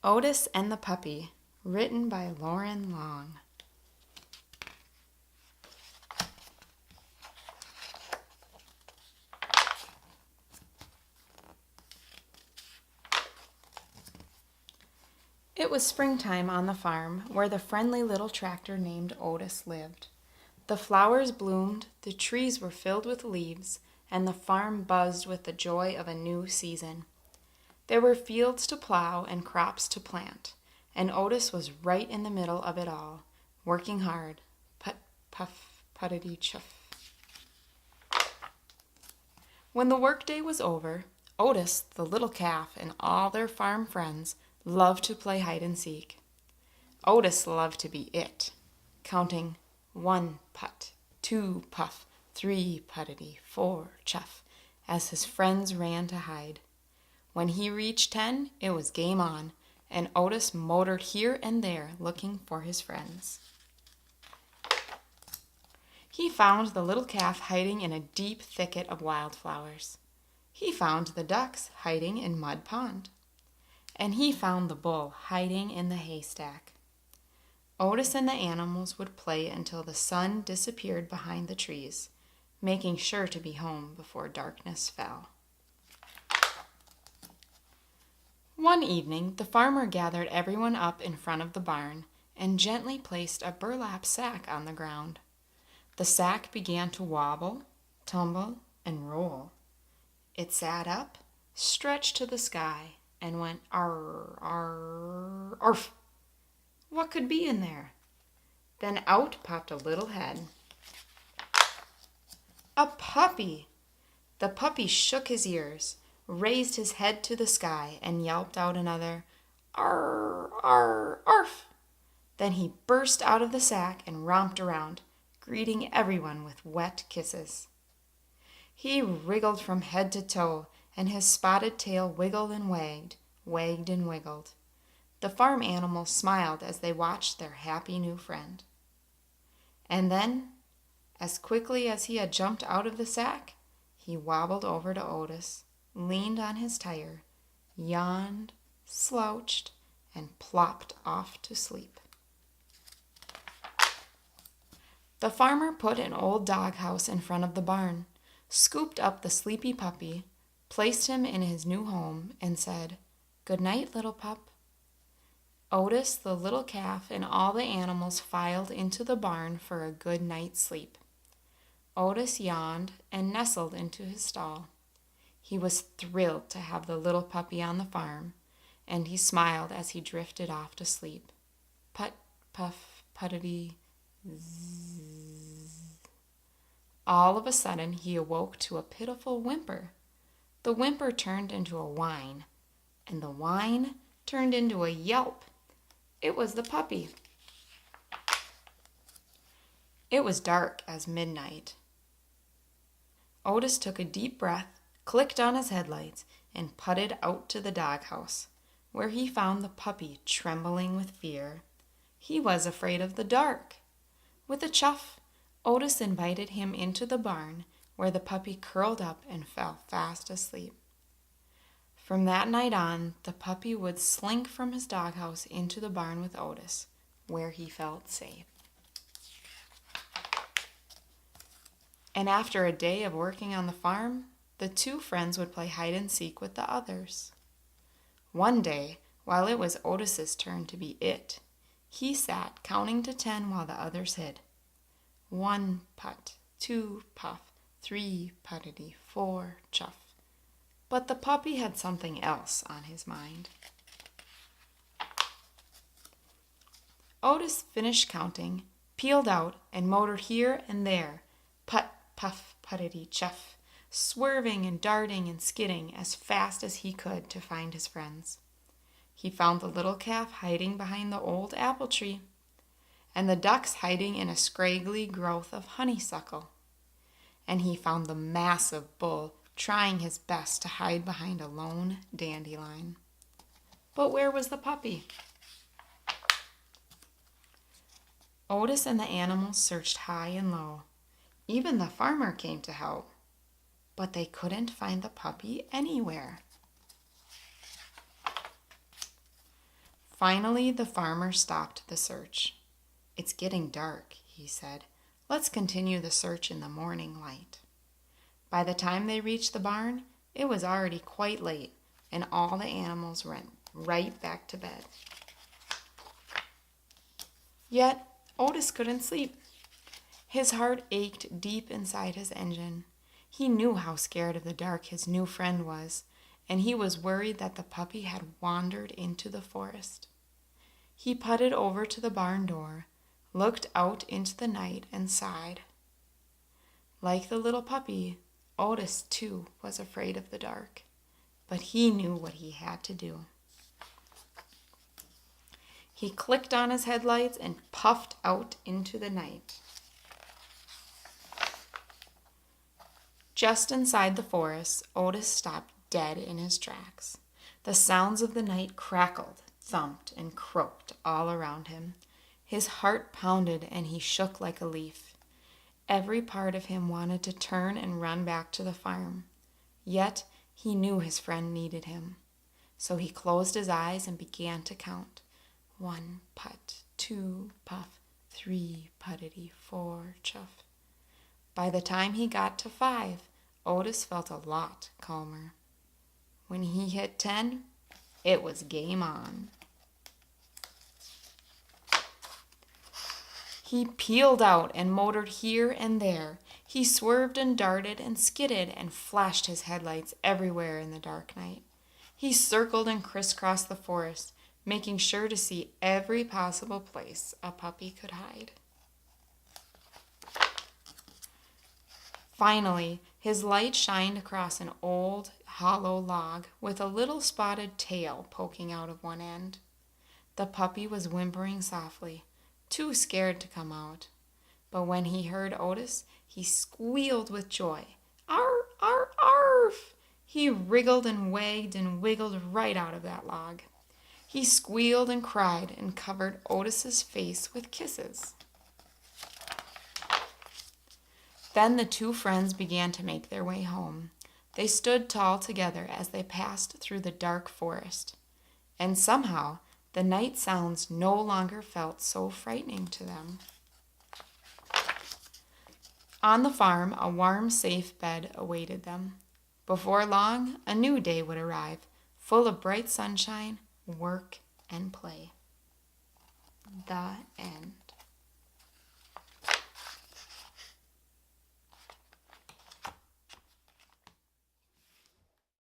Otis and the Puppy, written by Loren Long. It was springtime on the farm where the friendly little tractor named Otis lived. The flowers bloomed, the trees were filled with leaves, and the farm buzzed with the joy of a new season. There were fields to plow and crops to plant, and Otis was right in the middle of it all, working hard. Put, puff, puttity, chuff. When the workday was over, Otis, the little calf, and all their farm friends loved to play hide and seek. Otis loved to be it, counting 1 putt, 2 puff, 3 puttity, 4 chuff, as his friends ran to hide. When he reached 10, it was game on, and Otis motored here and there looking for his friends. He found the little calf hiding in a deep thicket of wildflowers. He found the ducks hiding in Mud Pond. And he found the bull hiding in the haystack. Otis and the animals would play until the sun disappeared behind the trees, making sure to be home before darkness fell. One evening, the farmer gathered everyone up in front of the barn and gently placed a burlap sack on the ground. The sack began to wobble, tumble, and roll. It sat up, stretched to the sky, and went arr, arr, arf. What could be in there? Then out popped a little head. A puppy! The puppy shook his ears, raised his head to the sky, and yelped out another arr, arr, arf. Then he burst out of the sack and romped around, greeting everyone with wet kisses. He wriggled from head to toe, and his spotted tail wiggled and wagged and wiggled. The farm animals smiled as they watched their happy new friend. And then, as quickly as he had jumped out of the sack, he wobbled over to Otis, leaned on his tire, yawned, slouched, and plopped off to sleep. The farmer put an old doghouse in front of the barn, scooped up the sleepy puppy, placed him in his new home, and said, "Good night, little pup." Otis, the little calf, and all the animals filed into the barn for a good night's sleep. Otis yawned and nestled into his stall. He was thrilled to have the little puppy on the farm, and he smiled as he drifted off to sleep. Put, puff, puttity, zzz. All of a sudden, he awoke to a pitiful whimper. The whimper turned into a whine, and the whine turned into a yelp. It was the puppy. It was dark as midnight. Otis took a deep breath, clicked on his headlights, and putted out to the doghouse, where he found the puppy trembling with fear. He was afraid of the dark. With a chuff, Otis invited him into the barn, where the puppy curled up and fell fast asleep. From that night on, the puppy would slink from his doghouse into the barn with Otis, where he felt safe. And after a day of working on the farm, the two friends would play hide and seek with the others. One day, while it was Otis's turn to be it, he sat counting to 10 while the others hid. 1 putt, 2 puff, 3 puttity, 4 chuff. But the puppy had something else on his mind. Otis finished counting, peeled out, and motored here and there, putt, puff, puttity, chuff, swerving and darting and skidding as fast as he could to find his friends. He found the little calf hiding behind the old apple tree, and the ducks hiding in a scraggly growth of honeysuckle. And he found the massive bull trying his best to hide behind a lone dandelion. But where was the puppy? Otis and the animals searched high and low. Even the farmer came to help. But they couldn't find the puppy anywhere. Finally, the farmer stopped the search. "It's getting dark," he said. "Let's continue the search in the morning light." By the time they reached the barn, it was already quite late, and all the animals went right back to bed. Yet Otis couldn't sleep. His heart ached deep inside his engine. He knew how scared of the dark his new friend was, and he was worried that the puppy had wandered into the forest. He putted over to the barn door, looked out into the night, and sighed. Like the little puppy, Otis, too, was afraid of the dark, but he knew what he had to do. He clicked on his headlights and puffed out into the night. Just inside the forest, Otis stopped dead in his tracks. The sounds of the night crackled, thumped, and croaked all around him. His heart pounded and he shook like a leaf. Every part of him wanted to turn and run back to the farm. Yet he knew his friend needed him. So he closed his eyes and began to count. 1 putt, 2 puff, 3 puttity, 4 chuff. By the time he got to 5, Otis felt a lot calmer. When he hit 10, it was game on. He peeled out and motored here and there. He swerved and darted and skidded and flashed his headlights everywhere in the dark night. He circled and crisscrossed the forest, making sure to see every possible place a puppy could hide. Finally, his light shined across an old, hollow log with a little spotted tail poking out of one end. The puppy was whimpering softly, too scared to come out. But when he heard Otis, he squealed with joy. "Arf, arf, arf!" He wriggled and wagged and wiggled right out of that log. He squealed and cried and covered Otis's face with kisses. Then the two friends began to make their way home. They stood tall together as they passed through the dark forest. And somehow, the night sounds no longer felt so frightening to them. On the farm, a warm, safe bed awaited them. Before long, a new day would arrive, full of bright sunshine, work, and play. The end.